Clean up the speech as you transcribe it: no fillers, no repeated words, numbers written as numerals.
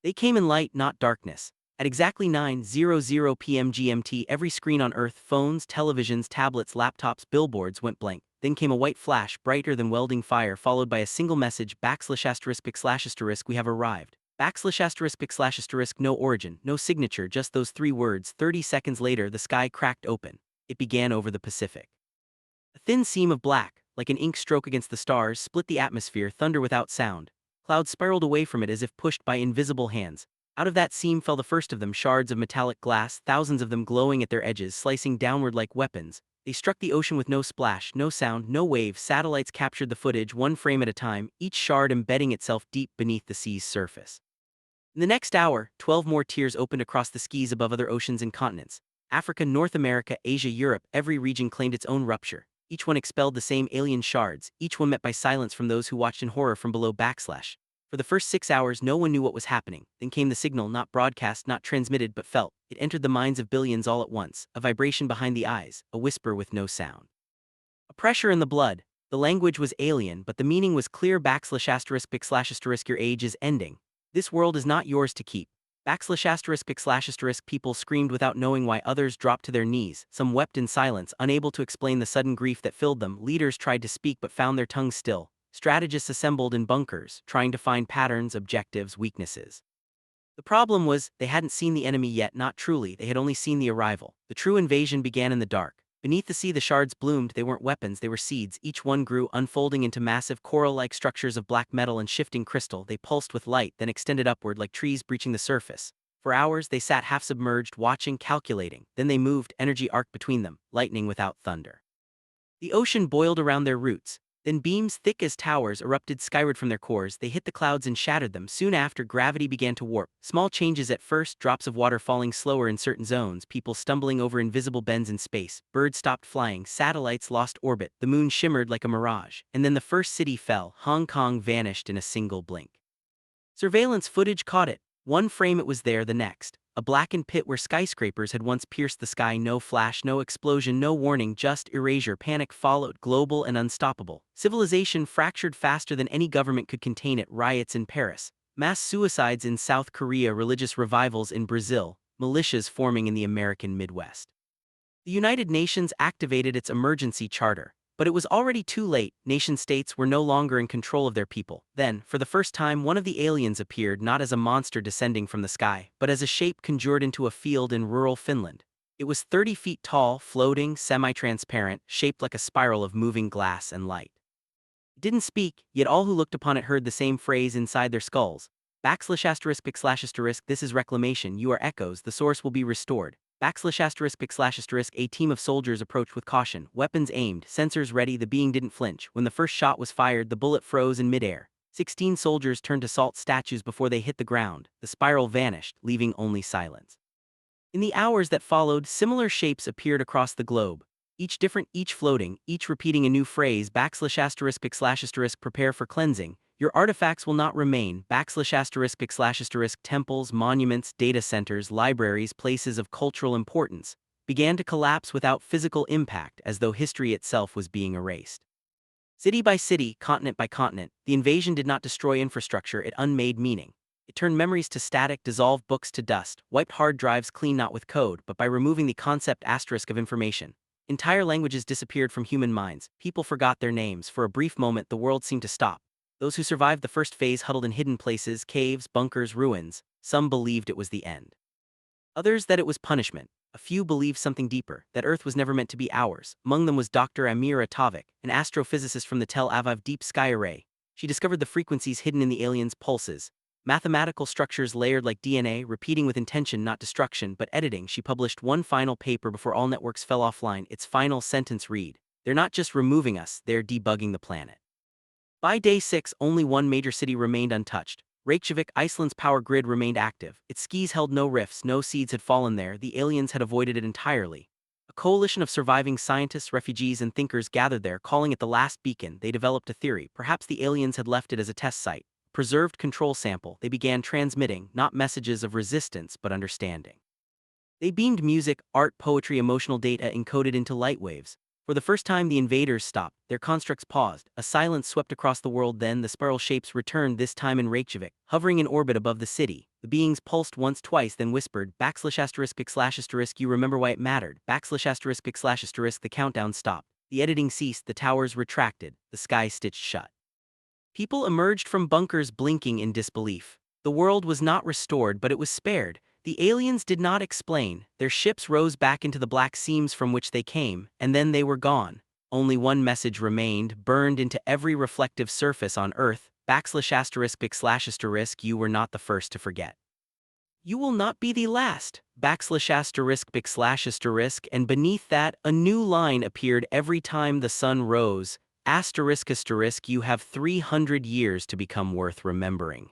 They came in light, not darkness. At exactly 9:00 p.m. GMT, every screen on Earth, phones, televisions, tablets, laptops, billboards, went blank. Then came a white flash, brighter than welding fire, followed by a single message, *****, we have arrived. *****, no origin, no signature, just those three words. 30 seconds later, the sky cracked open. It began over the Pacific. A thin seam of black, like an ink stroke against the stars, split the atmosphere, thunder without sound. Clouds spiraled away from it as if pushed by invisible hands. Out of that seam fell the first of them, shards of metallic glass, thousands of them glowing at their edges, slicing downward like weapons. They struck the ocean with no splash, no sound, no wave. Satellites captured the footage, one frame at a time, each shard embedding itself deep beneath the sea's surface. In the next hour, 12 more tiers opened across the skies above other oceans and continents. Africa, North America, Asia, Europe, every region claimed its own rupture. Each one expelled the same alien shards, each one met by silence from those who watched in horror from below. For the first 6 hours, no one knew what was happening. Then came the signal, not broadcast, not transmitted, but felt. It entered the minds of billions all at once, a vibration behind the eyes, a whisper with no sound. A pressure in the blood. The language was alien, but the meaning was clear. *****, your age is ending. This world is not yours to keep. *****, people screamed without knowing why. Others dropped to their knees. Some wept in silence, unable to explain the sudden grief that filled them. Leaders tried to speak but found their tongues still. Strategists assembled in bunkers, trying to find patterns, objectives, weaknesses. The problem was, they hadn't seen the enemy yet, not truly, they had only seen the arrival. The true invasion began in the dark. Beneath the sea the shards bloomed. They weren't weapons, they were seeds. Each one grew, unfolding into massive coral-like structures of black metal and shifting crystal. They pulsed with light, then extended upward like trees breaching the surface. For hours they sat half-submerged, watching, calculating. Then they moved, energy arced between them, lightning without thunder. The ocean boiled around their roots. Then beams thick as towers erupted skyward from their cores. They hit the clouds and shattered them. Soon after, gravity began to warp. Small changes at first, drops of water falling slower in certain zones, people stumbling over invisible bends in space, birds stopped flying, satellites lost orbit, the moon shimmered like a mirage, and then the first city fell. Hong Kong vanished in a single blink. Surveillance footage caught it. One frame it was there, the next. A blackened pit where skyscrapers had once pierced the sky. No flash, no explosion, no warning, just erasure. Panic followed, global and unstoppable. Civilization fractured faster than any government could contain it. Riots in Paris, mass suicides in South Korea, religious revivals in Brazil, militias forming in the American Midwest. The United Nations activated its emergency charter. But it was already too late. Nation-states were no longer in control of their people. Then, for the first time, one of the aliens appeared, not as a monster descending from the sky, but as a shape conjured into a field in rural Finland. It was 30 feet tall, floating, semi-transparent, shaped like a spiral of moving glass and light. It didn't speak, yet all who looked upon it heard the same phrase inside their skulls. *****, this is reclamation, you are echoes, the source will be restored. *****, a team of soldiers approached with caution, weapons aimed, sensors ready. The being didn't flinch. When the first shot was fired, the bullet froze in midair. 16 soldiers turned to salt statues before they hit the ground. The spiral vanished, leaving only silence. In the hours that followed, similar shapes appeared across the globe. Each different, each floating, each repeating a new phrase. *****, prepare for cleansing. Your artifacts will not remain. *****, temples, monuments, data centers, libraries, places of cultural importance, began to collapse without physical impact, as though history itself was being erased. City by city, continent by continent, the invasion did not destroy infrastructure, it unmade meaning. It turned memories to static, dissolved books to dust, wiped hard drives clean not with code, but by removing the concept asterisk of information. Entire languages disappeared from human minds, people forgot their names. For a brief moment the world seemed to stop. Those who survived the first phase huddled in hidden places, caves, bunkers, ruins. Some believed it was the end. Others that it was punishment. A few believed something deeper, that Earth was never meant to be ours. Among them was Dr. Amira Tavik, an astrophysicist from the Tel Aviv Deep Sky Array. She discovered the frequencies hidden in the aliens' pulses. Mathematical structures layered like DNA, repeating with intention, not destruction, but editing. She published one final paper before all networks fell offline. Its final sentence read, "They're not just removing us, they're debugging the planet." By day 6, only one major city remained untouched. Reykjavik, Iceland's power grid remained active. Its skis held no rifts, no seeds had fallen there, the aliens had avoided it entirely. A coalition of surviving scientists, refugees, and thinkers gathered there, calling it the last beacon. They developed a theory. Perhaps the aliens had left it as a test site. Preserved control sample. They began transmitting, not messages of resistance, but understanding. They beamed music, art, poetry, emotional data encoded into light waves. For the first time the invaders stopped, their constructs paused, a silence swept across the world. Then the spiral shapes returned, this time in Reykjavik, hovering in orbit above the city. The beings pulsed once, twice, then whispered, ******, you remember why it mattered, ******, the countdown stopped. The editing ceased, the towers retracted, the sky stitched shut. People emerged from bunkers blinking in disbelief. The world was not restored, but it was spared. The aliens did not explain. Their ships rose back into the black seams from which they came, and then they were gone. Only one message remained, burned into every reflective surface on Earth, *****, you were not the first to forget. You will not be the last, *****, and beneath that, a new line appeared every time the sun rose, ****, you have 300 years to become worth remembering.